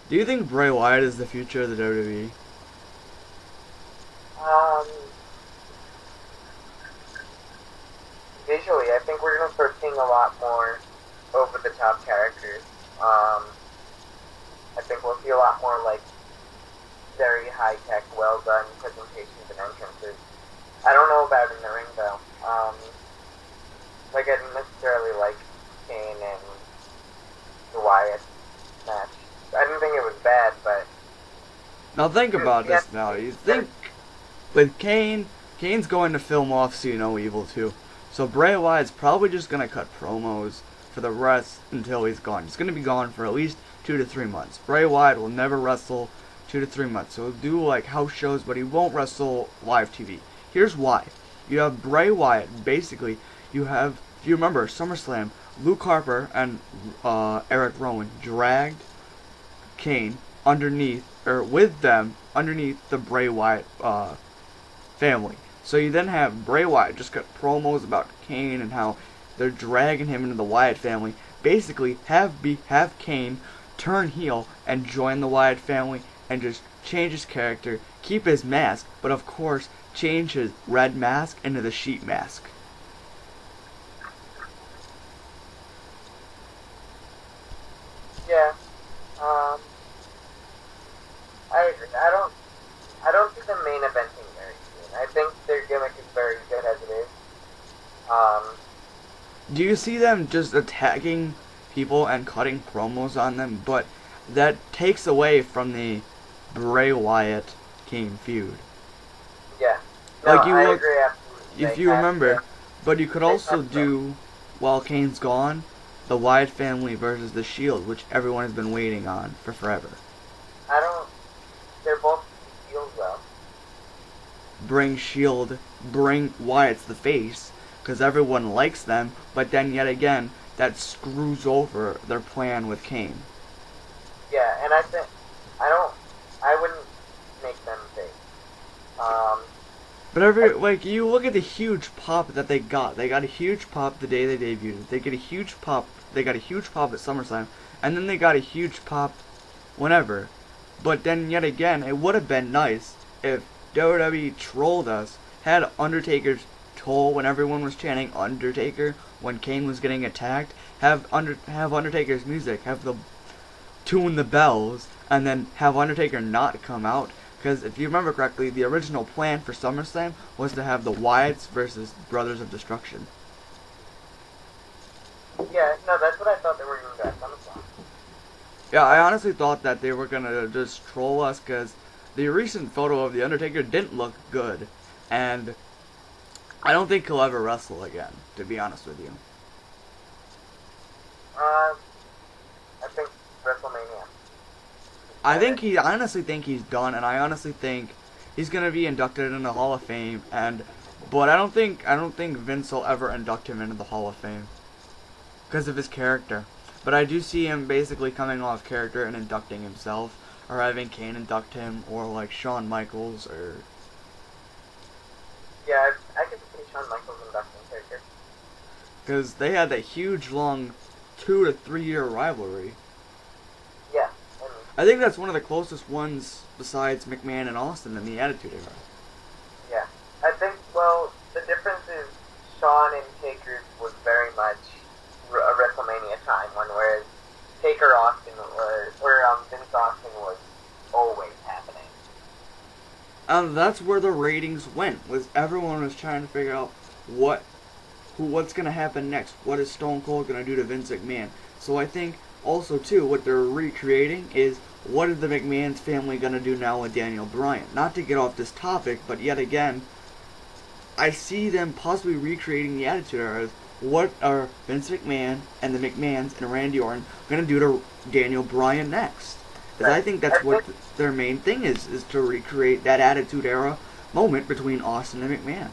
Do you think Bray Wyatt is the future of the WWE? Um, Visually, I think we're gonna start seeing a lot more over-the-top characters. Um, I think we'll see a lot more like very high-tech, well-done presentations and entrances. I don't know about in the ring though. Like I didn't necessarily like Kane and the Wyatt match. I didn't think it was bad, but Now think about yeah, this now. You think with Kane's going to film off See No Evil too. So Bray Wyatt's probably just gonna cut promos for the rest until he's gone. He's gonna be gone for at least 2 to 3 months. Bray Wyatt will never wrestle 2 to 3 months. So he'll do like house shows, but he won't wrestle live TV. Here's why. You have Bray Wyatt. Basically, you have, if you remember SummerSlam, Luke Harper and Eric Rowan dragged Kane underneath, or with them, underneath the Bray Wyatt family. So you then have Bray Wyatt just cut promos about Kane and how they're dragging him into the Wyatt family. Basically, have Kane turn heel and join the Wyatt family and just change his character, keep his mask, but of course change his red mask into the sheep mask. yeah. Um, I agree. I don't see them main eventing very soon. I think their gimmick is very good as it is. Um, Do you see them just attacking people and cutting promos on them? But that takes away from the Bray Wyatt Kane feud. yeah. No, Like you I look, agree absolutely. if They you have remember, to. but you could They also have to. do, while Kane's gone, the Wyatt family versus the Shield, which everyone has been waiting on for forever. I don't. They're both heels though. Bring Wyatt's the face, because everyone likes them, but then yet again, that screws over their plan with Kane. Yeah, and I think I don't. I wouldn't make them face. Um, But I, like you look at the huge pop that they got. They got a huge pop the day they debuted. They get a huge pop. They got a huge pop at SummerSlam, and then they got a huge pop whenever. But then yet again, it would have been nice if WWE trolled us, had Undertaker's toll when everyone was chanting Undertaker when Kane was getting attacked. Have Undertaker's music, have the tune the bells, and then have Undertaker not come out. Because if you remember correctly, the original plan for SummerSlam was to have the Wyatts versus Brothers of Destruction. yeah, no, that's what I thought they were going to do at SummerSlam. Yeah, I honestly thought that they were gonna just troll us because the recent photo of the Undertaker didn't look good, and I don't think he'll ever wrestle again. To be honest with you, Uh, I think WrestleMania. I honestly think he's done, and I honestly think he's gonna be inducted in the Hall of Fame. But I don't think Vince will ever induct him into the Hall of Fame because of his character. But I do see him basically coming off character and inducting himself, or having Kane induct him, or like Shawn Michaels, or Yeah, I could see Shawn Michaels inducting character. because they had that huge long 2 to 3 year rivalry. Yeah, and I think that's one of the closest ones besides McMahon and Austin in the Attitude Era. yeah. I think, well, the difference is Shawn and Taker's was very much a WrestleMania time one, whereas Taker Austin or Vince Austin was always happening. And that's where the ratings went. Was everyone was trying to figure out what's gonna happen next. What is Stone Cold gonna do to Vince McMahon? So I think also too what they're recreating is what is the McMahon's family gonna do now with Daniel Bryan? Not to get off this topic, but yet again, I see them possibly recreating the Attitude Era. What are Vince McMahon and the McMahons and Randy Orton gonna do to Daniel Bryan next? Because I Right. think that's what their main thing is to recreate that Attitude Era moment between Austin and McMahon.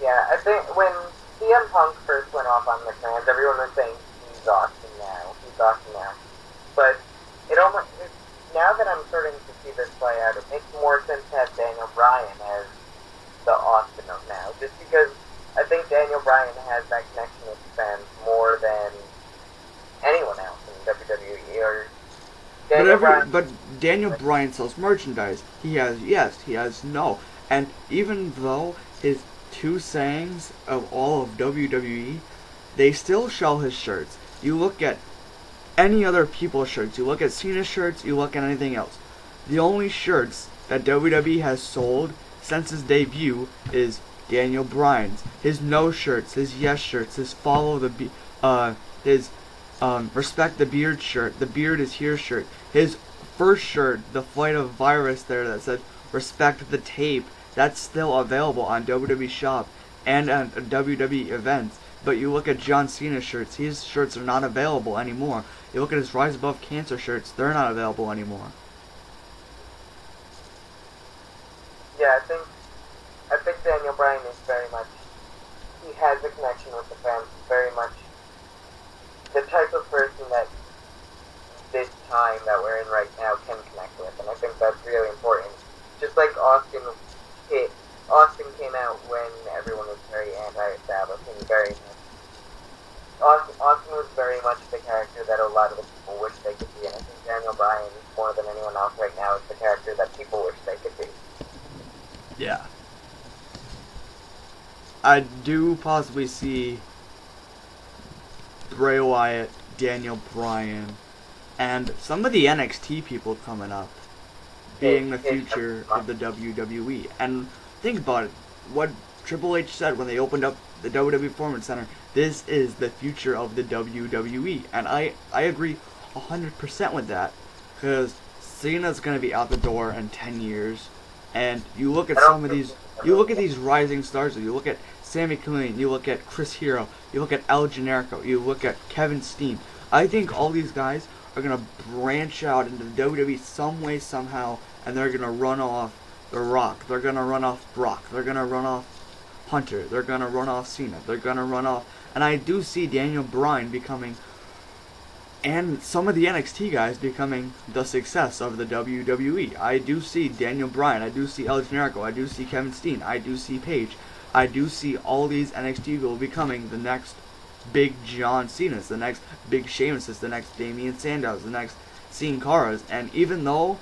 Yeah, I think when CM Punk first went off on McMahon, everyone was saying he's Austin now, he's Austin now. But now that I'm starting to see this play out, it makes more sense to have Daniel Bryan as the Austin of now, just because I think Daniel Bryan has that connection with fans more than anyone else in WWE, or Daniel Bryan. But Daniel Bryan sells merchandise. He has yes, he has no. And even though his two sayings of all of WWE, they still sell his shirts. You look at any other people's shirts, you look at Cena's shirts, you look at anything else. The only shirts that WWE has sold since his debut is Daniel Bryan's. His no shirts, his yes shirts, his his respect the beard shirt, the beard is here shirt. His first shirt, the Flight of Virus there that said respect the tape, that's still available on WWE Shop and at WWE events. But you look at John Cena's shirts, his shirts are not available anymore. You look at his Rise Above Cancer shirts, they're not available anymore. Yeah, I think Daniel Bryan is very much, he has a connection with the fans, very much the type of person that this time that we're in right now can connect with, and I think that's really important. Just like Austin came out when everyone was very anti-established and very much. Austin was very much the character that a lot of the people wish they could be, and I think Daniel Bryan, more than anyone else right now, is the character that people wish they could be. Yeah. I do possibly see Bray Wyatt, Daniel Bryan, and some of the NXT people coming up being the future of the WWE. And think about it, what Triple H said when they opened up the WWE Performance Center, this is the future of the WWE. And I agree 100% with that, because Cena's going to be out the door in 10 years. And you look at some of these, you look at these rising stars, you look at Sami Zayn, you look at Chris Hero, you look at El Generico, you look at Kevin Steen. I think all these guys are going to branch out into the WWE some way, somehow, and they're going to run off The Rock, they're going to run off Brock, they're going to run off Hunter, they're going to run off Cena, they're going to run off, and I do see Daniel Bryan becoming, and some of the NXT guys becoming the success of the WWE. I do see Daniel Bryan, I do see El Generico, I do see Kevin Steen, I do see Paige, I do see all these NXT people becoming the next big John Cena's, the next big Sheamus's, the next Damian Sandow's, the next Sin Cara's. And even though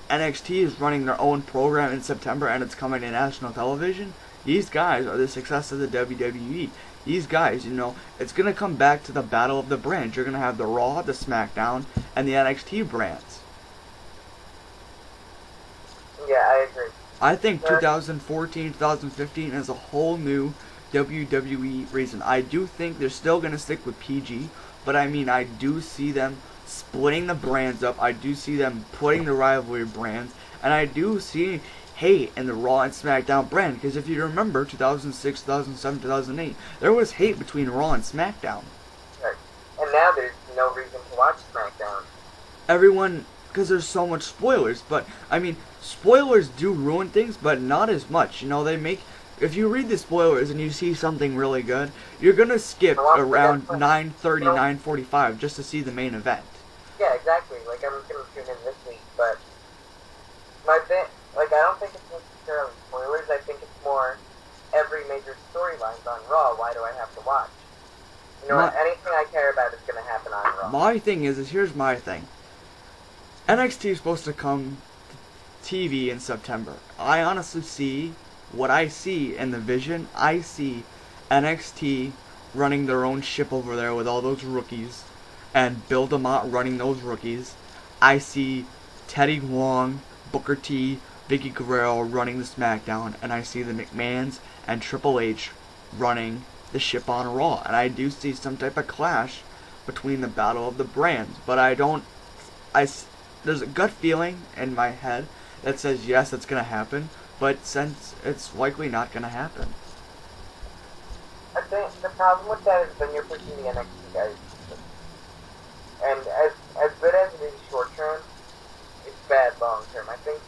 NXT is running their own program in September and it's coming to national television, these guys are the success of the WWE. These guys, you know, it's going to come back to the battle of the brands. You're going to have the Raw, the SmackDown, and the NXT brands. Yeah, I agree. I think 2014, 2015 is a whole new WWE reason. I do think they're still going to stick with PG, but I mean, I do see them splitting the brands up. I do see them putting the rivalry brands, and I do see hate in the Raw and SmackDown brand, because if you remember 2006, 2007, 2008, there was hate between Raw and SmackDown. Right. And now there's no reason to watch SmackDown. Everyone, because there's so much spoilers, but I mean, spoilers do ruin things, but not as much. You know, they make, if you read the spoilers and you see something really good, you're gonna skip around 9:30, 9:45 just to see the main event. Yeah, exactly. Like, I'm gonna tune in this week, but my thing, like, I don't think it's necessarily spoilers. I think it's more every major storyline's on Raw. Why do I have to watch? You know, anything I care about is gonna happen on Raw. My thing is here's my thing. NXT is supposed to come to TV in September. I honestly see what I see in the vision. I see NXT running their own ship over there with all those rookies, and Bill DeMott running those rookies. I see Teddy Long, Booker T, Vicky Guerrero running the SmackDown, and I see the McMahons and Triple H running the ship on Raw. And I do see some type of clash between the battle of the brands, but there's a gut feeling in my head that says yes, it's gonna happen, but since it's likely not gonna happen. I think the problem with that is then you're pushing the NXT guys. And as good as it is short term, it's bad long term. I think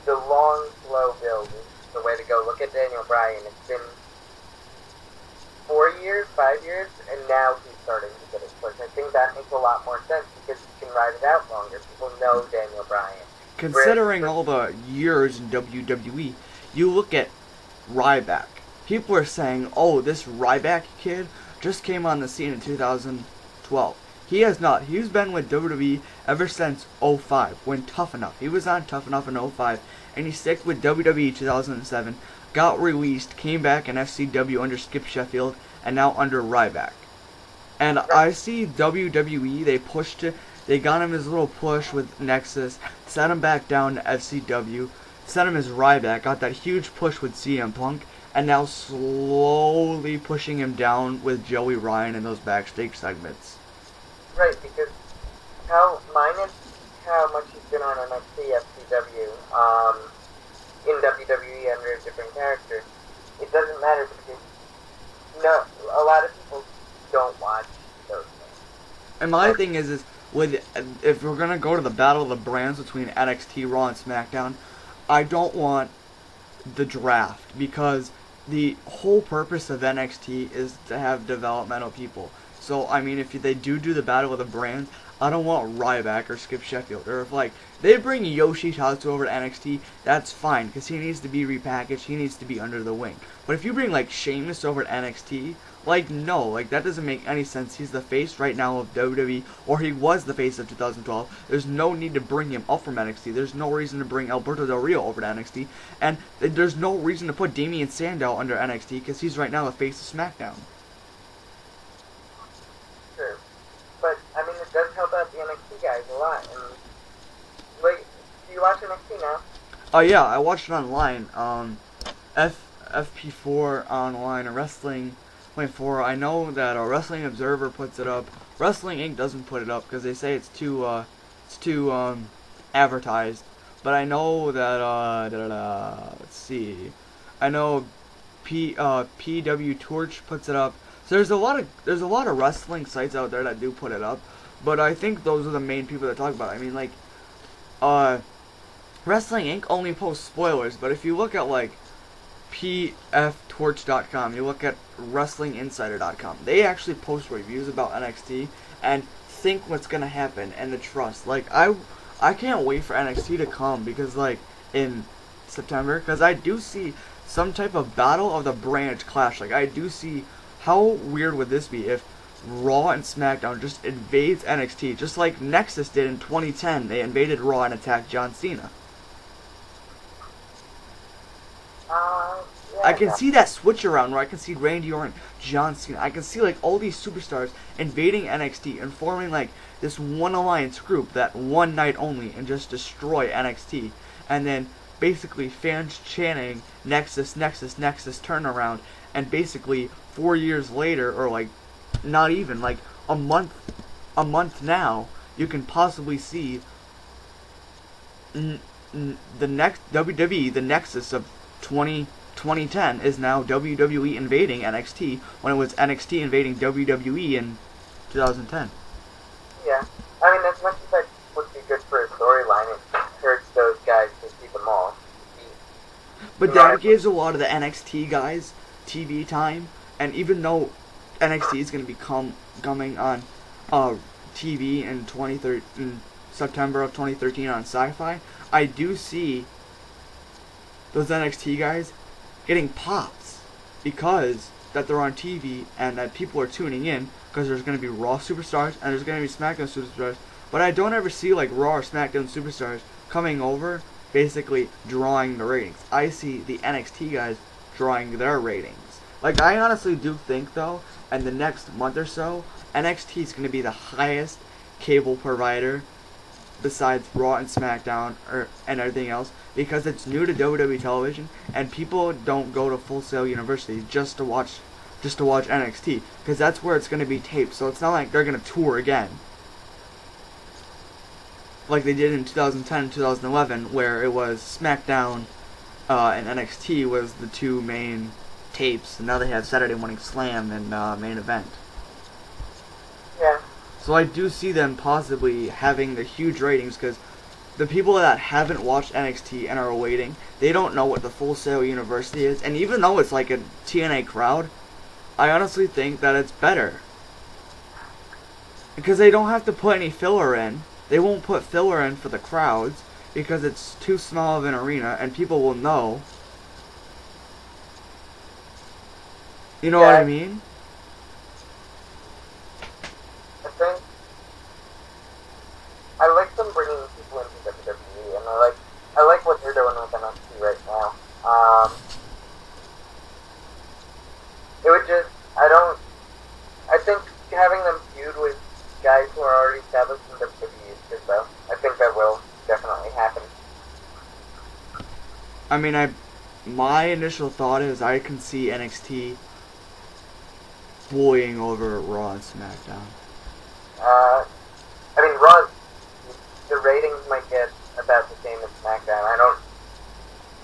the long, slow build is the way to go. Look at Daniel Bryan. It's been 4 years, 5 years, and now he's starting to get his push. I think that makes a lot more sense because you can ride it out longer. People know Daniel Bryan. Considering all the years in WWE, you look at Ryback. People are saying, oh, this Ryback kid just came on the scene in 2012. He has not. He's been with WWE ever since '05, when Tough Enough. He was on Tough Enough in '05, and he stuck with WWE 2007, got released, came back in FCW under Skip Sheffield, and now under Ryback. And I see WWE, they got him his little push with Nexus, sent him back down to FCW, sent him his Ryback, got that huge push with CM Punk, and now slowly pushing him down with Joey Ryan in those backstage segments. Right, because minus how much he's been on NXT, FCW, in WWE under a different character, it doesn't matter because a lot of people don't watch those things. And my thing is if we're gonna go to the battle of the brands between NXT, Raw, and SmackDown, I don't want the draft, because the whole purpose of NXT is to have developmental people. So, I mean, if they do the battle of the brands, I don't want Ryback or Skip Sheffield. Or if, like, they bring Yoshitatsu over to NXT, that's fine, because he needs to be repackaged, he needs to be under the wing. But if you bring, like, Sheamus over to NXT, like, no, like, that doesn't make any sense. He's the face right now of WWE, or he was the face of 2012. There's no need to bring him up from NXT. There's no reason to bring Alberto Del Rio over to NXT. And there's no reason to put Damian Sandow under NXT, because he's right now the face of SmackDown. True. But, I mean, it does help out the NXT guys a lot. And, wait, do you watch NXT now? Oh, yeah, I watched it online. FP4 online, a Wrestling 24. I know that a Wrestling Observer puts it up. Wrestling Inc. doesn't put it up because they say it's too advertised. But I know that let's see, I know PW Torch puts it up. So there's a lot of wrestling sites out there that do put it up. But I think those are the main people that talk about it. I mean, like, Wrestling Inc. only posts spoilers. But if you look at like pftorch.com, you look at wrestlinginsider.com, they actually post reviews about NXT and think what's gonna happen and the trust. Like, I can't wait for NXT to come, because like in September, because I do see some type of battle of the branch clash. Like, I do see, how weird would this be if Raw and SmackDown just invades NXT, just like Nexus did in 2010. They invaded Raw and attacked John Cena. Yeah, I can see that switch around where I can see Randy Orton, John Cena. I can see like all these superstars invading NXT and forming like this one alliance group that one night only, and just destroy NXT. And then basically fans chanting Nexus, Nexus, Nexus, turnaround. And basically 4 years later, or like not even, like a month now, you can possibly see the next WWE, the Nexus of 2010 is now WWE invading NXT, when it was NXT invading WWE in 2010. Yeah. I mean, as much as that would be good for a storyline, it hurts those guys to see them all. But that gives a lot of the NXT guys TV time, and even though NXT is going to be coming on TV in September of 2013 on Sci-Fi, I do see those NXT guys getting pops because that they're on TV and that people are tuning in, because there's going to be Raw superstars and there's going to be SmackDown superstars. But I don't ever see like Raw or SmackDown superstars coming over basically drawing the ratings. I see the NXT guys drawing their ratings. Like, I honestly do think though, in the next month or so, NXT is going to be the highest cable provider besides Raw and SmackDown and everything else, because it's new to WWE television and people don't go to Full Sail University just to watch NXT, because that's where it's going to be taped. So it's not like they're going to tour again like they did in 2010 and 2011, where it was SmackDown and NXT was the two main tapes, and now they have Saturday Morning Slam and Main Event. Yeah. So I do see them possibly having the huge ratings, because the people that haven't watched NXT and are waiting, they don't know what the Full Sail University is, and even though it's like a TNA crowd, I honestly think that it's better, because they don't have to put any filler in. They won't put filler in for the crowds, because it's too small of an arena, and people will know. You know what I mean? I think I mean, my initial thought is I can see NXT bullying over Raw and SmackDown. I mean, Raw, the ratings might get about the same as SmackDown.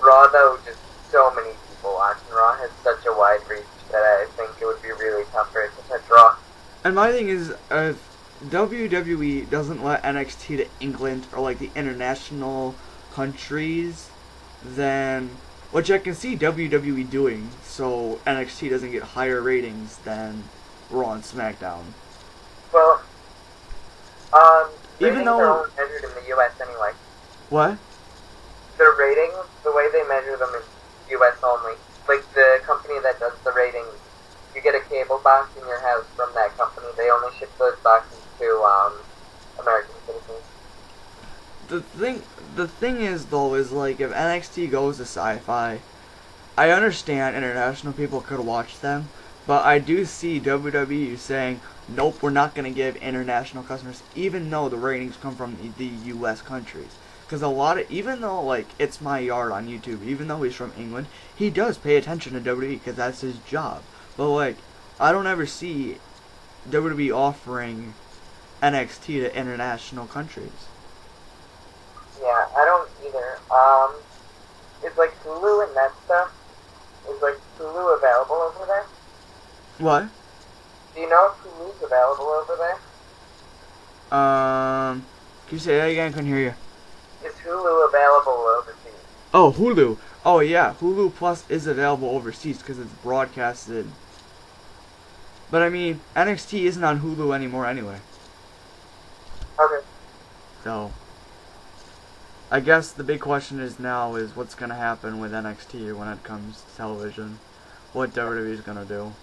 Raw though, just so many people watching Raw has such a wide reach that I think it would be really tough for it to touch Raw. And my thing is, if WWE doesn't let NXT to England or like the international countries, then, which I can see WWE doing, so NXT doesn't get higher ratings than Raw and SmackDown. Well, even ratings though are only measured in the U.S. anyway. what? The ratings, the way they measure them is U.S. only. Like the company that does the ratings, you get a cable box in your house from that company. They only ship those boxes to American citizens. The thing is though is like if NXT goes to Sci-Fi, I understand international people could watch them, but I do see WWE saying, nope, we're not gonna give international customers, even though the ratings come from the U.S. countries. Because even though like It's My Yard on YouTube, even though he's from England, he does pay attention to WWE because that's his job. But like, I don't ever see WWE offering NXT to international countries. Yeah, I don't either. Is like Hulu and that stuff, is like Hulu available over there? What? Do you know if Hulu's available over there? Can you say that again? I couldn't hear you. Is Hulu available overseas? Oh, Hulu. Oh yeah, Hulu Plus is available overseas because it's broadcasted. But I mean, NXT isn't on Hulu anymore anyway. Okay. So, I guess the big question is what's gonna happen with NXT when it comes to television. What WWE is gonna do.